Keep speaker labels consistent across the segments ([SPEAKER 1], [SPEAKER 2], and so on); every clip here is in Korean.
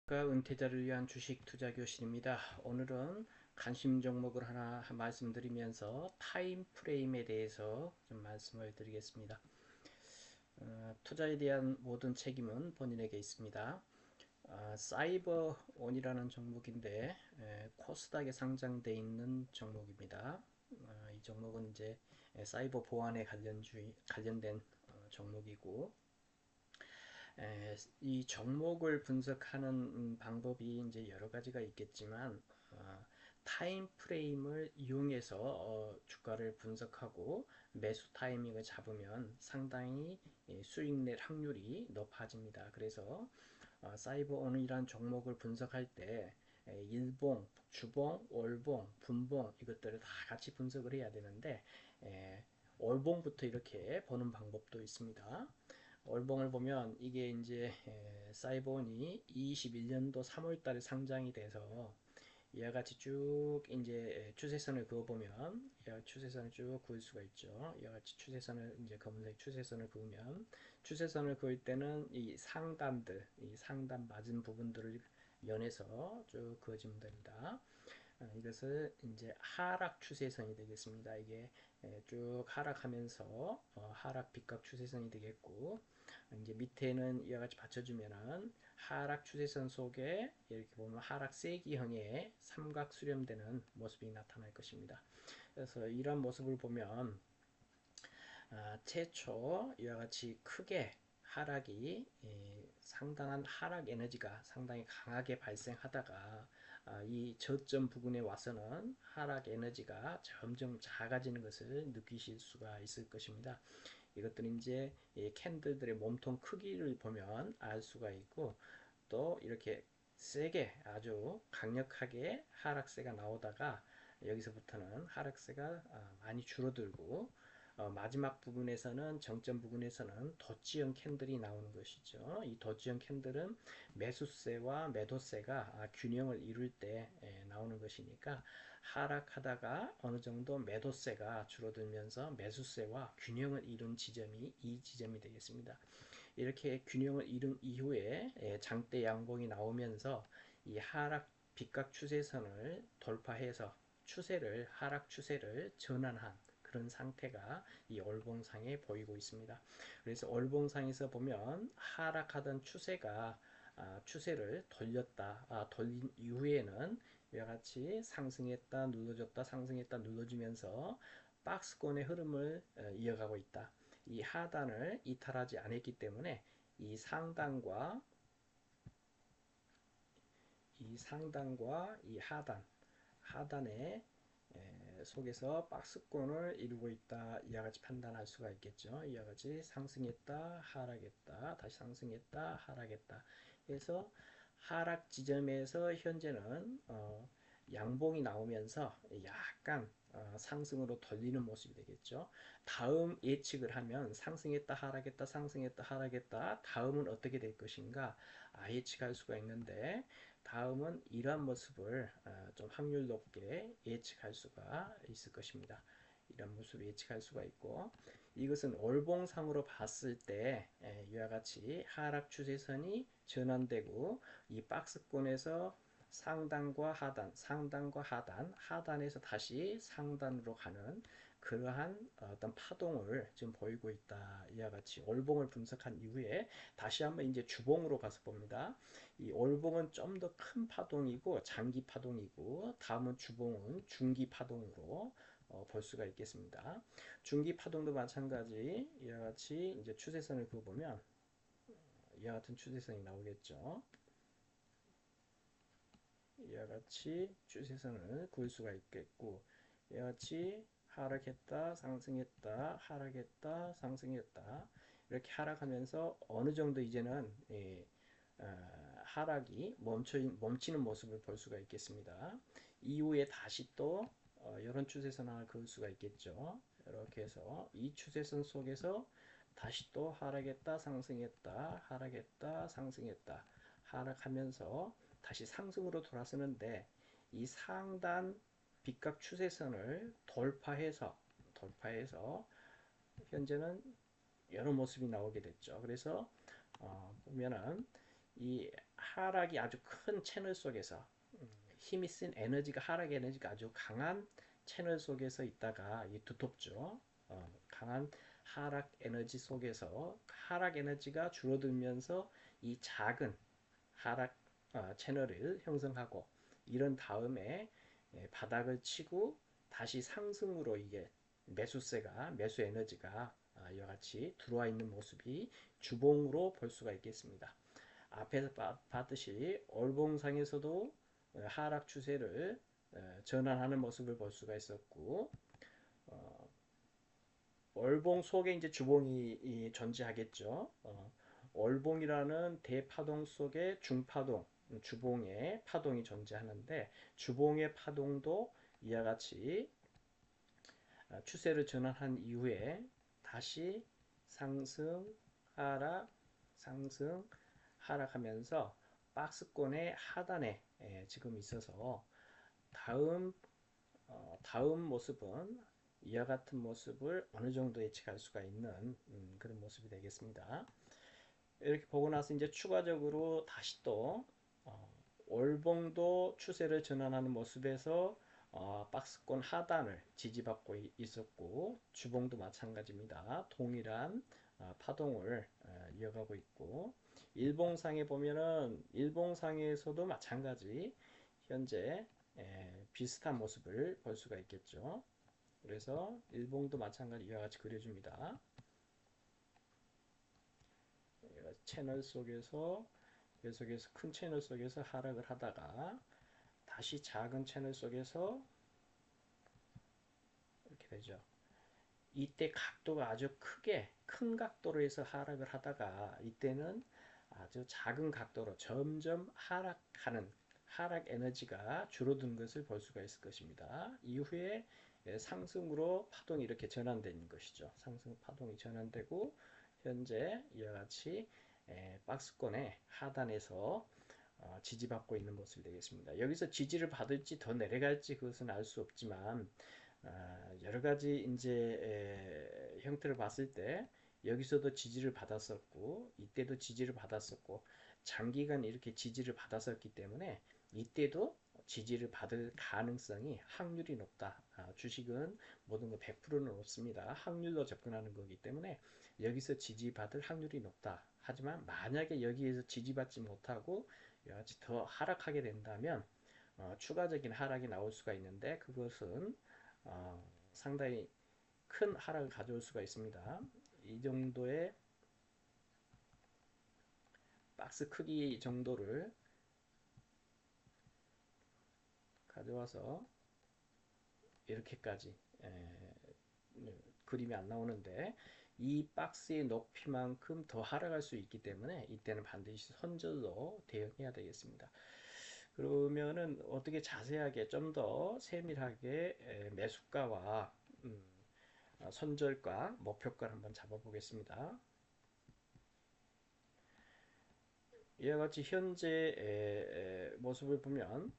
[SPEAKER 1] 은퇴자를 위한 주식 투자 교실입니다. 오늘은 관심 종목을 하나 말씀드리면서 타임 프레임에 대해서 좀 말씀을 드리겠습니다. 투자에 대한 모든 책임은 본인에게 있습니다. 사이버온이라는 종목인데 코스닥에 상장되어 있는 종목입니다. 이 종목은 이제 사이버 보안에 관련된 종목이고, 이 종목을 분석하는 방법이 이제 여러 가지가 있겠지만, 타임 프레임을 이용해서 주가를 분석하고 매수 타이밍을 잡으면 상당히 수익 낼 확률이 높아집니다. 그래서 사이버온이란 종목을 분석할 때 일봉, 주봉, 월봉, 분봉 이것들을 다 같이 분석을 해야 되는데, 월봉부터 이렇게 보는 방법도 있습니다. 월봉을 보면 이게 이제 사이본이 21년도 3월 달에 상장이 돼서 이와 같이 쭉 이제 추세선을 그어보면 추세선을 쭉 그을 수가 있죠. 이와 같이 추세선을 이제 검은색 추세선을 그으면 추세선을 그을 때는 이 상단들, 이 상단 맞은 부분들을 연해서 쭉 그어주면 됩니다. 이것을 이제 하락 추세선이 되겠습니다. 이게 쭉 하락하면서 하락 빗각 추세선이 되겠고, 이제 밑에는 이와 같이 받쳐주면은 하락 추세선 속에 이렇게 보면 하락 세기형의 삼각 수렴되는 모습이 나타날 것입니다. 그래서 이런 모습을 보면 최초 이와 같이 크게 하락이 상당한 하락 에너지가 상당히 강하게 발생하다가 이 저점 부근에 와서는 하락 에너지가 점점 작아지는 것을 느끼실 수가 있을 것입니다. 이것들은 이제 캔들들의 몸통 크기를 보면 알 수가 있고, 또 이렇게 세게 아주 강력하게 하락세가 나오다가 여기서부터는 하락세가 많이 줄어들고, 마지막 부분에서는 정점 부분에서는 덧지형 캔들이 나오는 것이죠. 이 덧지형 캔들은 매수세와 매도세가 균형을 이룰 때 나오는 것이니까, 하락하다가 어느 정도 매도세가 줄어들면서 매수세와 균형을 이룬 지점이 이 지점이 되겠습니다. 이렇게 균형을 이룬 이후에 장대 양봉이 나오면서 이 하락 빗각 추세선을 돌파해서 하락 추세를 전환한 그런 상태가 이 월봉상에 보이고 있습니다. 그래서 월봉상에서 보면 하락하던 추세가 추세를 돌린 이후에는 이와 같이 상승했다 눌러줬다 상승했다 눌러주면서 박스권의 흐름을 이어가고 있다. 이 하단을 이탈하지 않았기 때문에 이 상단과 이 하단의 속에서 박스권을 이루고 있다. 이와 같이 판단할 수가 있겠죠. 이와 같이 상승했다, 하락했다, 다시 상승했다, 하락했다. 그래서 하락 지점에서 현재는 양봉이 나오면서 약간 상승으로 돌리는 모습이 되겠죠. 다음 예측을 하면 상승했다 하락했다 상승했다 하락했다 다음은 어떻게 될 것인가 예측할 수가 있는데, 다음은 이러한 모습을 좀 확률 높게 예측할 수가 있을 것입니다. 이런 모습을 예측할 수가 있고, 이것은 월봉상으로 봤을 때 이와 같이 하락 추세선이 전환되고 이 박스권에서 상단과 하단, 하단에서 다시 상단으로 가는 그러한 어떤 파동을 지금 보이고 있다. 이와 같이 월봉을 분석한 이후에 다시 한번 이제 주봉으로 가서 봅니다. 이 월봉은 좀 더 큰 파동이고 장기 파동이고, 다음은 주봉은 중기 파동으로 볼 수가 있겠습니다. 중기 파동도 마찬가지 이와 같이 이제 추세선을 그어보면 이와 같은 추세선이 나오겠죠. 이와 같이 추세선을 그을 수가 있겠고, 이와 같이 하락했다 상승했다 하락했다 상승했다 이렇게 하락하면서 어느 정도 이제는 하락이 멈추는 모습을 볼 수가 있겠습니다. 이후에 다시 또 이런 추세선 하나 그을 수가 있겠죠. 이렇게 해서 이 추세선 속에서 다시 또 하락했다 상승했다 하락했다 상승했다 하락하면서 다시 상승으로 돌아서는데, 이 상단 빗각 추세선을 돌파해서 현재는 여러 모습이 나오게 됐죠. 그래서 보면은 이 하락이 아주 큰 채널 속에서 힘이 센 에너지가 하락 에너지가 아주 강한 채널 속에서 있다가 이 두텁죠. 강한 하락 에너지 속에서 하락 에너지가 줄어들면서 이 작은 하락 채널을 형성하고 이런 다음에 바닥을 치고 다시 상승으로 이게 매수세가 매수 에너지가 이와 같이 들어와 있는 모습이 주봉으로 볼 수가 있겠습니다. 앞에서 봤듯이 월봉상에서도 하락 추세를 전환하는 모습을 볼 수가 있었고 월봉 속에 이제 주봉이 존재하겠죠. 월봉이라는 대파동 속에 중파동, 주봉의 파동이 존재하는데 주봉의 파동도 이와 같이 추세를 전환한 이후에 다시 상승, 하락, 상승, 하락하면서 박스권의 하단에 지금 있어서 다음 다음 모습은 이와 같은 모습을 어느 정도 예측할 수가 있는 그런 모습이 되겠습니다. 이렇게 보고 나서 이제 추가적으로 다시 또 월봉도 추세를 전환하는 모습에서 박스권 하단을 지지받고 있었고 주봉도 마찬가지입니다. 동일한 파동을 이어가고 있고 일봉상에 보면은 일봉상에서도 마찬가지 현재 비슷한 모습을 볼 수가 있겠죠. 그래서 일봉도 마찬가지 이와 같이 그려줍니다. 채널 속에서 계속해서 큰 채널 속에서 하락을 하다가 다시 작은 채널 속에서 이렇게 되죠. 이때 각도가 아주 크게 큰 각도로 해서 하락을 하다가 이때는 아주 작은 각도로 점점 하락하는 하락 에너지가 줄어든 것을 볼 수가 있을 것입니다. 이후에 상승으로 파동이 이렇게 전환되는 것이죠. 상승 파동이 전환되고 현재 이와 같이 박스권의 하단에서 지지받고 있는 모습이 되겠습니다. 여기서 지지를 받을지 더 내려갈지 그것은 알 수 없지만 여러 가지 이제 형태를 봤을 때 여기서도 지지를 받았었고 이때도 지지를 받았었고 장기간 이렇게 지지를 받았었기 때문에 이때도 지지를 받을 가능성이 확률이 높다. 주식은 모든 거 100%는 없습니다. 확률로 접근하는 거기 때문에 여기서 지지받을 확률이 높다. 하지만 만약에 여기에서 지지받지 못하고 여하치 더 하락하게 된다면 추가적인 하락이 나올 수가 있는데 그것은 상당히 큰 하락을 가져올 수가 있습니다. 이 정도의 박스 크기 정도를 가져와서 이렇게까지 그림이 안 나오는데 이 박스의 높이만큼 더 하락할 수 있기 때문에 이때는 반드시 손절로 대응해야 되겠습니다. 그러면은 어떻게 자세하게 좀 더 세밀하게 매수가와 손절가, 목표가를 한번 잡아보겠습니다. 이와 같이 현재 모습을 보면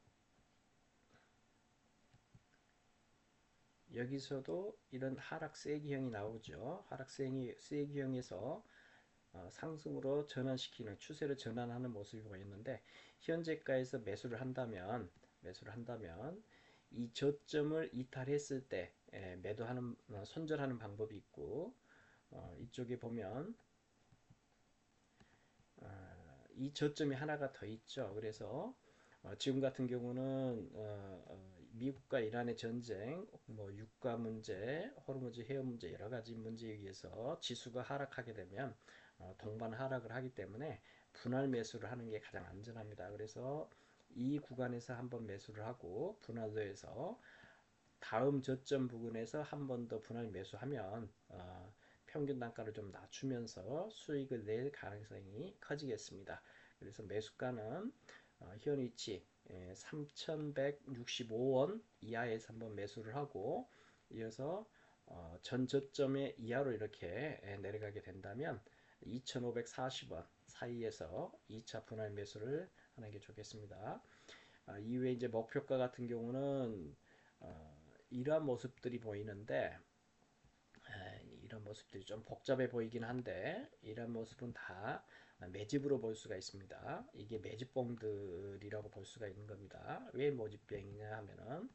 [SPEAKER 1] 여기서도 이런 하락 세기형이 나오죠. 하락 세기형에서 상승으로 전환시키는 추세를 전환하는 모습이 보였는데 현재가에서 매수를 한다면 이 저점을 이탈했을 때 매도하는 손절하는 방법이 있고 이쪽에 보면 이 저점이 하나가 더 있죠. 그래서 지금 같은 경우는 미국과 이란의 전쟁, 뭐 유가 문제, 호르무즈 해협 문제 여러 가지 문제에 의해서 지수가 하락하게 되면 동반 하락을 하기 때문에 분할 매수를 하는 게 가장 안전합니다. 그래서 이 구간에서 한번 매수를 하고 분할로 해서 다음 저점 부근에서 한 번 더 분할 매수하면 평균 단가를 좀 낮추면서 수익을 낼 가능성이 커지겠습니다. 그래서 매수가는 현 위치 3,165원 이하에서 한번 매수를 하고 이어서 전 저점의 이하로 이렇게 내려가게 된다면 2,540원 사이에서 2차 분할 매수를 하는 게 좋겠습니다. 이후에 이제 목표가 같은 경우는 이러한 모습들이 보이는데 이런 모습들이 좀 복잡해 보이긴 한데 이런 모습은 다 매집으로 볼 수가 있습니다. 이게 매집봉들이라고 볼 수가 있는 겁니다. 왜 매집병이냐 하면은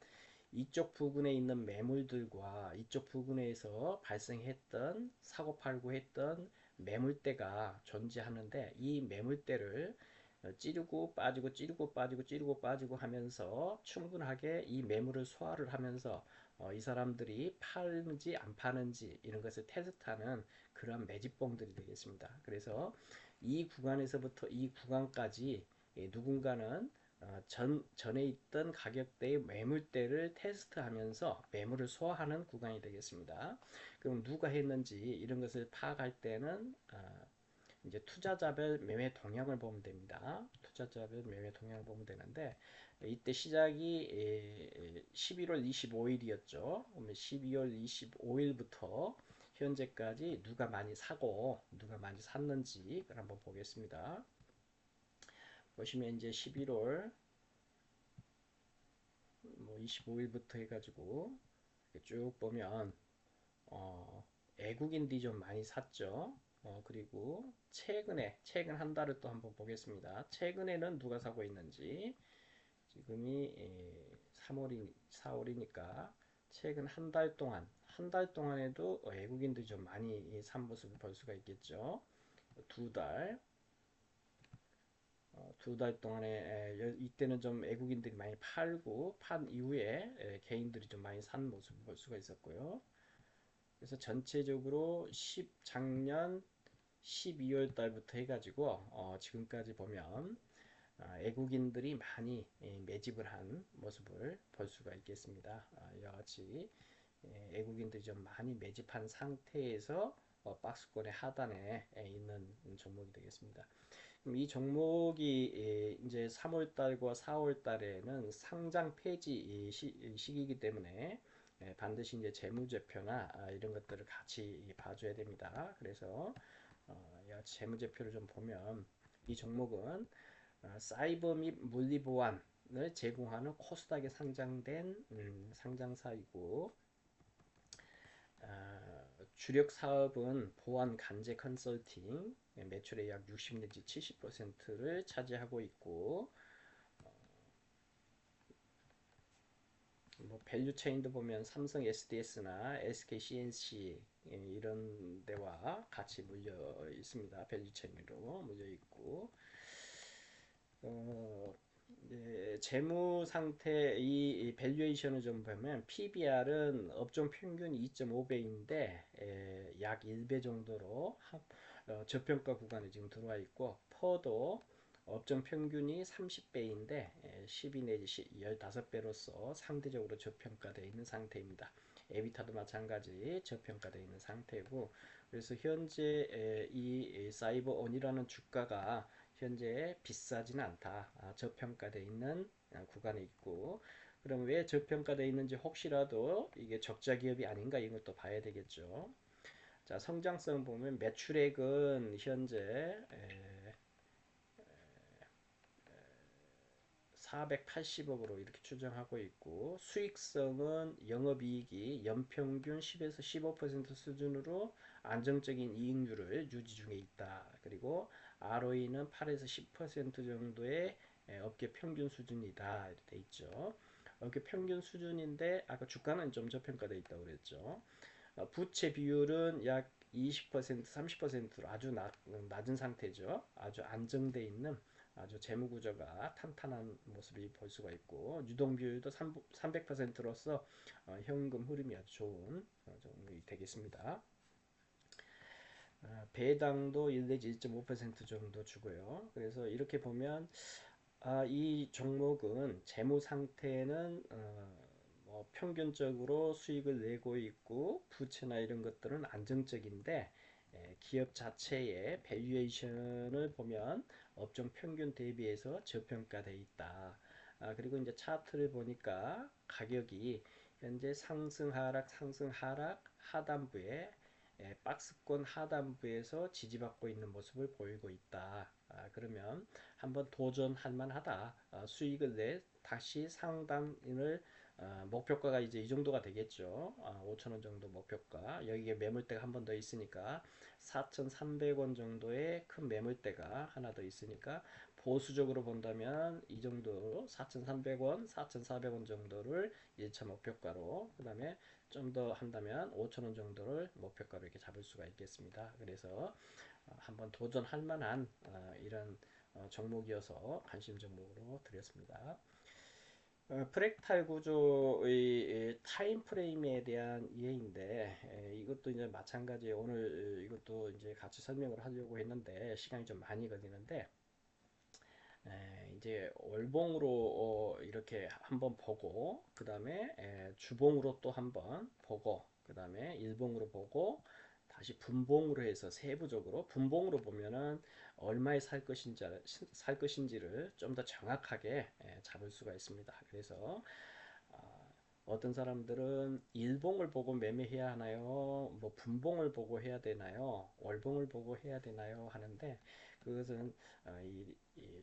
[SPEAKER 1] 이쪽 부근에 있는 매물들과 이쪽 부근에서 발생했던 사고 팔고 했던 매물대가 존재하는데 이 매물대를 찌르고 빠지고 찌르고 빠지고 찌르고 빠지고 하면서 충분하게 이 매물을 소화를 하면서 이 사람들이 파는지 안 파는지 이런 것을 테스트하는 그런 매집봉들이 되겠습니다. 그래서 이 구간에서부터 이 구간까지 누군가는 전에 있던 가격대의 매물대를 테스트하면서 매물을 소화하는 구간이 되겠습니다. 그럼 누가 했는지 이런 것을 파악할 때는 이제 투자자별 매매 동향을 보면 됩니다. 투자자별 매매 동향을 보면 되는데 이때 시작이 11월 25일이었죠. 그러면 12월 25일부터 현재까지 누가 많이 사고 누가 많이 샀는지 한번 보겠습니다. 보시면 이제 11월 뭐 25일부터 해가지고 쭉 보면 외국인들이 좀 많이 샀죠. 그리고 최근 한 달을 또 한번 보겠습니다. 최근에는 누가 사고 있는지 지금이 4월이니까 최근 한 달 동안에도 외국인들이 좀 많이 산 모습을 볼 수가 있겠죠. 두 달, 두 달 동안에 이때는 좀 외국인들이 많이 팔고 판 이후에 개인들이 좀 많이 산 모습을 볼 수가 있었고요. 그래서 전체적으로 작년 12월 달부터 해가지고 지금까지 보면 외국인들이 많이 매집을 한 모습을 볼 수가 있겠습니다. 이와 같이 외국인들이 좀 많이 매집한 상태에서 박스권의 하단에 있는 종목이 되겠습니다. 그럼 이 종목이 이제 3월 달과 4월 달에는 상장 폐지 시기이기 때문에 반드시 이제 재무제표나 이런 것들을 같이 봐줘야 됩니다. 그래서 재무제표를 좀 보면 이 종목은 사이버 및 물리 보안을 제공하는 코스닥에 상장된 상장사이고 주력 사업은 보안 관제 컨설팅 매출의 약 60 내지 70%를 차지하고 있고 뭐 밸류 체인도 보면 삼성 SDS나 SK CNC 이런 데와 같이 물려 있습니다. 밸류 체인으로 물려 있고 재무 상태 이 밸류에이션을 좀 보면 PBR은 업종 평균 2.5배인데 약 1배 정도로 저평가 구간에 지금 들어와 있고 퍼도 업종 평균이 30배인데 12 내지 15배로서 상대적으로 저평가되어 있는 상태입니다. 에비타도 마찬가지 저평가되어 있는 상태고 그래서 현재 이 사이버온이라는 주가가 현재 비싸지는 않다. 저평가되어 있는 구간에 있고 그럼 왜 저평가되어 있는지 혹시라도 이게 적자 기업이 아닌가 이런 것도 봐야 되겠죠. 자, 성장성 보면 매출액은 현재 480억으로 이렇게 추정하고 있고 수익성은 영업이익이 연평균 10에서 15% 수준으로 안정적인 이익률을 유지 중에 있다. 그리고 ROE는 8에서 10% 정도의 업계 평균 수준이다. 이렇게 돼 있죠. 업계 평균 수준인데 아까 주가는 좀 저평가되어 있다고 그랬죠. 부채 비율은 약 20%, 30%로 아주 낮은 상태죠. 아주 안정돼 있는 아주 재무 구조가 탄탄한 모습이 볼 수가 있고 유동 비율도 300%로서 현금 흐름이 아주 좋은 종목이 되겠습니다. 배당도 1 내지 1.5% 정도 주고요. 그래서 이렇게 보면 이 종목은 재무 상태는 뭐 평균적으로 수익을 내고 있고 부채나 이런 것들은 안정적인데 기업 자체의 밸류에이션을 보면 업종 평균 대비해서 저평가되어 있다. 그리고 이제 차트를 보니까 가격이 현재 상승 하락 상승 하락 하단부에 박스권 하단부에서 지지받고 있는 모습을 보이고 있다. 그러면 한번 도전할 만하다. 수익을 내 다시 상단을 목표가가 이제 이 정도가 되겠죠. 5,000원 정도 목표가. 여기에 매물대가 한 번 더 있으니까 4,300원 정도의 큰 매물대가 하나 더 있으니까 보수적으로 본다면 이 정도 4,300원, 4,400원 정도를 1차 목표가로, 그 다음에 좀 더 한다면 5,000원 정도를 목표가로 이렇게 잡을 수가 있겠습니다. 그래서 한번 도전할 만한 이런 종목이어서 관심 종목으로 드렸습니다. 프랙탈 구조의 타임 프레임에 대한 이해인데, 이것도 이제 마찬가지 오늘 이것도 이제 같이 설명을 하려고 했는데 시간이 좀 많이 걸리는데, 이제 월봉으로 이렇게 한번 보고, 그 다음에 주봉으로 또 한번 보고, 그 다음에 일봉으로 보고, 다시 분봉으로 해서 세부적으로 분봉으로 보면은 얼마에 살 것인지를 좀 더 정확하게 잡을 수가 있습니다. 그래서 어떤 사람들은 일봉을 보고 매매해야 하나요? 뭐 분봉을 보고 해야 되나요? 월봉을 보고 해야 되나요? 하는데 그것은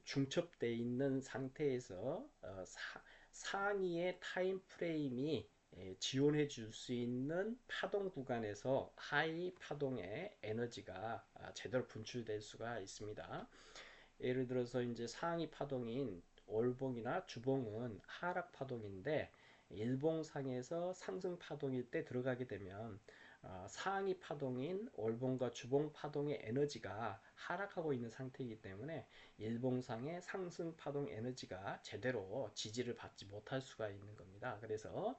[SPEAKER 1] 중첩되어 있는 상태에서 상위의 타임 프레임이 지원해 줄 수 있는 파동 구간에서 하이 파동의 에너지가 제대로 분출될 수가 있습니다. 예를 들어서 이제 상위 파동인 월봉이나 주봉은 하락 파동인데 일봉상에서 상승 파동일 때 들어가게 되면 상위 파동인 월봉과 주봉 파동의 에너지가 하락하고 있는 상태이기 때문에 일봉상의 상승 파동 에너지가 제대로 지지를 받지 못할 수가 있는 겁니다. 그래서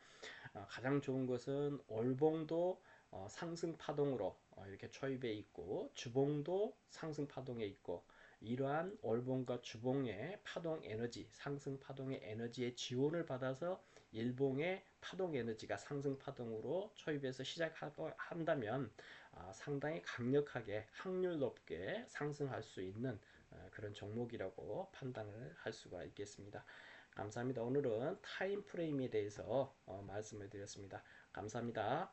[SPEAKER 1] 가장 좋은 것은 월봉도 상승 파동으로 이렇게 초입해 있고 주봉도 상승 파동에 있고 이러한 월봉과 주봉의 파동 에너지, 상승 파동의 에너지의 지원을 받아서 일봉의 파동 에너지가 상승 파동으로 초입해서 시작한다면 상당히 강력하게 확률 높게 상승할 수 있는 그런 종목이라고 판단을 할 수가 있겠습니다. 감사합니다. 오늘은 타임 프레임에 대해서 말씀을 드렸습니다. 감사합니다.